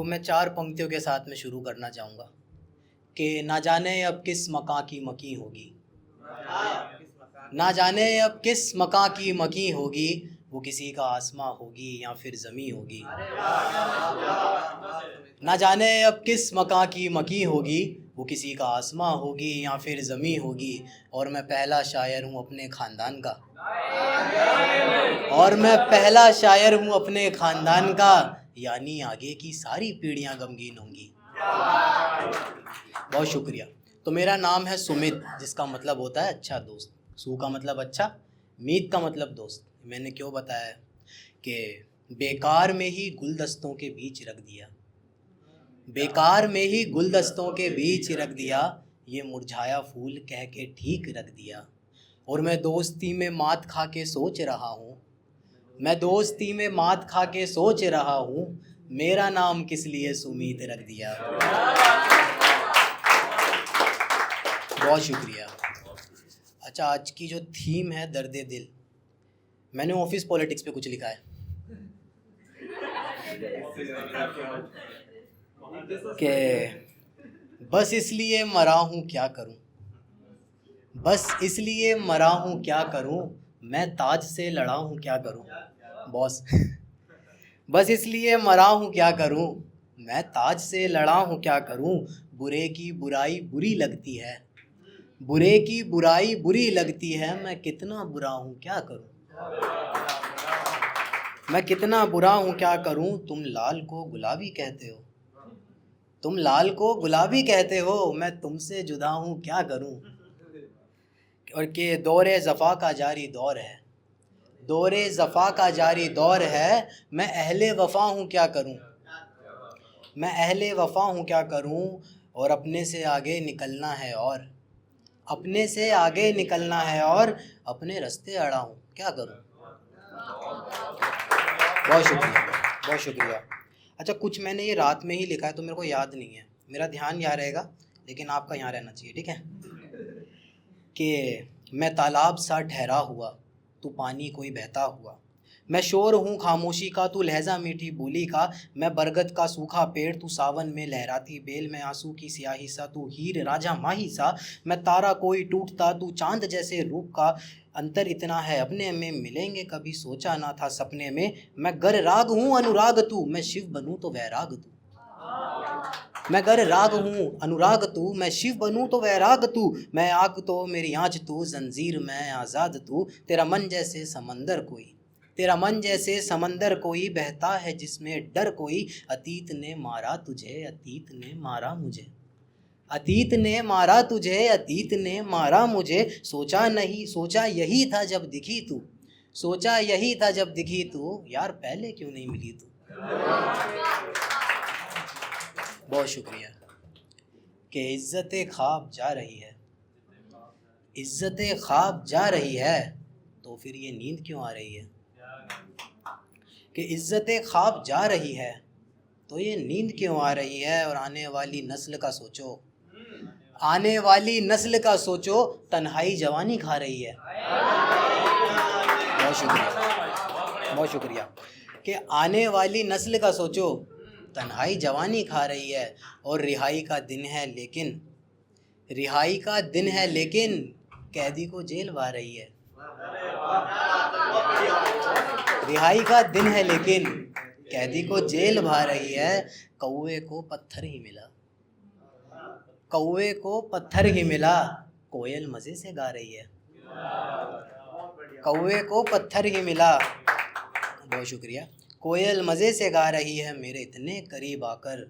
मैं 4 पंक्तियों के साथ में शुरू करना चाहूँगा कि ना जाने अब किस मकां की मकी होगी, ना जाने अब किस मकां की मकी होगी, वो किसी का आसमां होगी या फिर ज़मीं होगी। ना जाने अब किस मकां की मकी होगी, वो किसी का आसमां होगी या फिर ज़मीं होगी। और मैं पहला शायर हूँ अपने ख़ानदान का, और मैं पहला शायर हूँ अपने ख़ानदान का, यानी आगे की सारी पीढ़ियाँ गमगीन होंगी। बहुत शुक्रिया। तो मेरा नाम है सुमित, जिसका मतलब होता है अच्छा दोस्त। सू का मतलब अच्छा, मीत का मतलब दोस्त। मैंने क्यों बताया कि बेकार में ही गुलदस्तों के बीच रख दिया, बेकार में ही गुलदस्तों के बीच रख दिया, ये मुरझाया फूल कह के ठीक रख दिया। और मैं दोस्ती में मात खा के सोच रहा हूँ, मैं दोस्ती में मात खा के सोच रहा हूँ, मेरा नाम किस लिए सुमीत रख दिया। बहुत शुक्रिया। अच्छा, आज की जो थीम है दर्द दिल, मैंने ऑफिस पॉलिटिक्स पे कुछ लिखा है कि बस इसलिए मरा हूँ क्या करूँ, बस इसलिए मरा हूँ क्या करूँ, मैं ताज से लड़ा हूँ क्या करूँ। बॉस बस इसलिए मरा हूँ क्या करूँ, मैं ताज से लड़ा हूँ क्या करूँ। बुरे की बुराई बुरी लगती है, बुरे की बुराई बुरी लगती है, मैं कितना बुरा हूँ क्या करूँ, मैं कितना बुरा हूँ क्या करूँ। तुम लाल को गुलाबी कहते हो, तुम लाल को गुलाबी कहते हो, मैं तुमसे जुदा हूँ क्या करूँ। और कि दौरे ज़फ़ा का जारी दौर है, दौरे ज़फ़ा का जारी दौर है, मैं अहले वफ़ा हूँ क्या करूँ, मैं अहले वफ़ा हूँ क्या करूँ। और अपने से आगे निकलना है, और अपने से आगे निकलना है, और अपने रास्ते अड़ा हूँ क्या करूँ। बहुत शुक्रिया, बहुत शुक्रिया। अच्छा, कुछ मैंने ये रात में ही लिखा है तो मेरे को याद नहीं है, मेरा ध्यान यहाँ रहेगा लेकिन आपका यहाँ रहना चाहिए, ठीक है। कि मैं तालाब सा ठहरा हुआ, तू पानी कोई बहता हुआ, मैं शोर हूँ खामोशी का, तू लहजा मीठी बोली का, मैं बरगद का सूखा पेड़, तू सावन में लहराती बेल, मैं आंसू की स्याही सा, तू हीर राजा माही सा, मैं तारा कोई टूटता, तू चांद जैसे रूप का, अंतर इतना है अपने में मिलेंगे कभी सोचा ना था सपने में, मैं गर राग हूँ अनुराग तू, मैं शिव बनूँ तो वैराग तू, मैं गर राग हूँ अनुराग तू, मैं शिव बनूँ तो वैराग तू, मैं आग तो मेरी आँच तू, जंजीर मैं आज़ाद तू, तेरा मन जैसे समंदर कोई, तेरा मन जैसे समंदर कोई, बहता है जिसमें डर कोई, अतीत ने मारा तुझे, अतीत ने मारा मुझे, अतीत ने मारा तुझे, अतीत ने मारा मुझे, सोचा नहीं सोचा यही था जब दिखी तू, सोचा यही था जब दिखी तू, यार पहले क्यों नहीं मिली तू। बहुत शुक्रिया। कि इज़्ज़त-ए ख्वाब जा रही है, इज़्ज़त-ए ख्वाब जा रही है, तो फिर ये नींद क्यों आ रही है। कि इज़्ज़त-ए ख्वाब जा रही है तो ये नींद क्यों आ रही है। और आने वाली नस्ल का सोचो, आने वाली नस्ल का सोचो, तन्हाई जवानी खा रही है। बहुत शुक्रिया, बहुत शुक्रिया। कि आने वाली नस्ल का सोचो, तन्हाई जवानी खा रही है, और रिहाई का दिन है लेकिन, रिहाई का दिन है लेकिन, कैदी को जेल भा रही है। रिहाई का दिन है लेकिन, कैदी को जेल भा रही है, कौवे को पत्थर ही मिला, कौवे को पत्थर ही मिला, कोयल मज़े से गा रही है। कौवे को पत्थर ही मिला, बहुत शुक्रिया। कोयल मज़े से गा रही है, मेरे इतने करीब आकर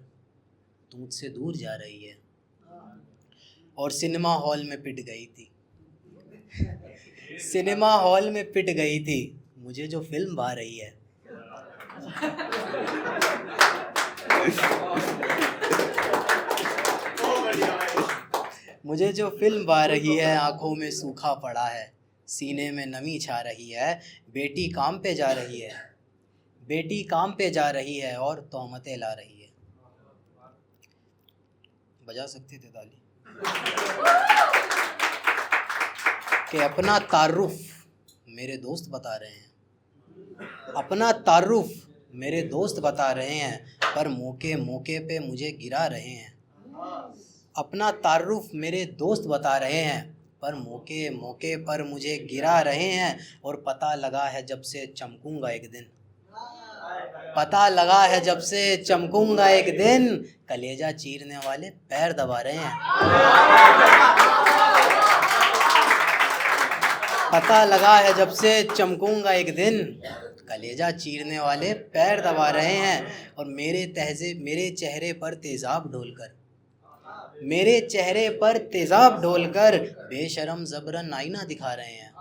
तू मुझसे दूर जा रही है। और सिनेमा हॉल में पिट गई थी, सिनेमा हॉल में पिट गई थी, मुझे जो फिल्म भा रही है। मुझे जो फिल्म भा रही है, आंखों में सूखा पड़ा है, सीने में नमी छा रही है, बेटी काम पे जा रही है, बेटी काम पे जा रही है, और तोहमतें ला रही है। बजा सकते थे ताली। कि अपना तारुफ मेरे दोस्त बता रहे हैं, अपना तारुफ मेरे दोस्त बता रहे हैं, पर मौके मौके पे मुझे गिरा रहे हैं। अपना तारुफ मेरे दोस्त बता रहे हैं, पर मौके मौके पर मुझे गिरा रहे हैं। और पता लगा है जब से चमकूंगा एक दिन, पता लगा है जब से चमकूंगा एक दिन, कलेजा चीरने वाले पैर दबा रहे हैं। पता लगा है जब से चमकूंगा एक दिन, कलेजा चीरने वाले पैर दबा रहे हैं। और मेरे चेहरे पर तेजाब ढोलकर, मेरे चेहरे पर तेजाब ढोलकर बेशरम जबरन आईना दिखा रहे हैं।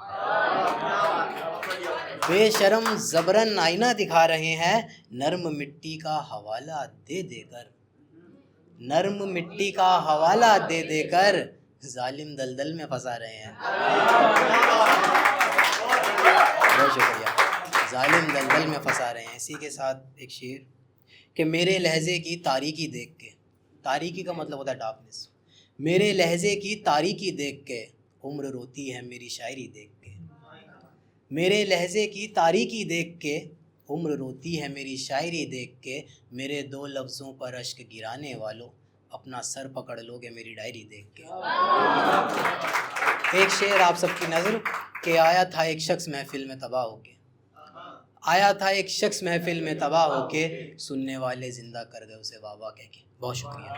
बेशरम जबरन आईना दिखा रहे हैं। नर्म मिट्टी का हवाला दे देकर, नर्म मिट्टी का हवाला दे देकर जालिम दलदल में फंसा रहे हैं। बहुत शुक्रिया। जालिम दलदल में फंसा रहे हैं। इसी के साथ एक शेर कि मेरे लहजे की तारीकी देख के, तारीकी का मतलब होता है डार्कनेस, मेरे लहजे की तारीकी देख के उम्र रोती है मेरी शायरी देख के। मेरे लहजे की तारीकी देख के उम्र रोती है मेरी शायरी देख के। मेरे दो लफ्ज़ों पर अश्क गिराने वालों, अपना सर पकड़ लोगे मेरी डायरी देख के। एक शेर आप सबकी नज़र के आया था एक शख्स महफिल में तबाह होके, आया था एक शख्स महफिल में तबाह होके, सुनने वाले ज़िंदा कर गए उसे वाह वाह कह के। बहुत शुक्रिया।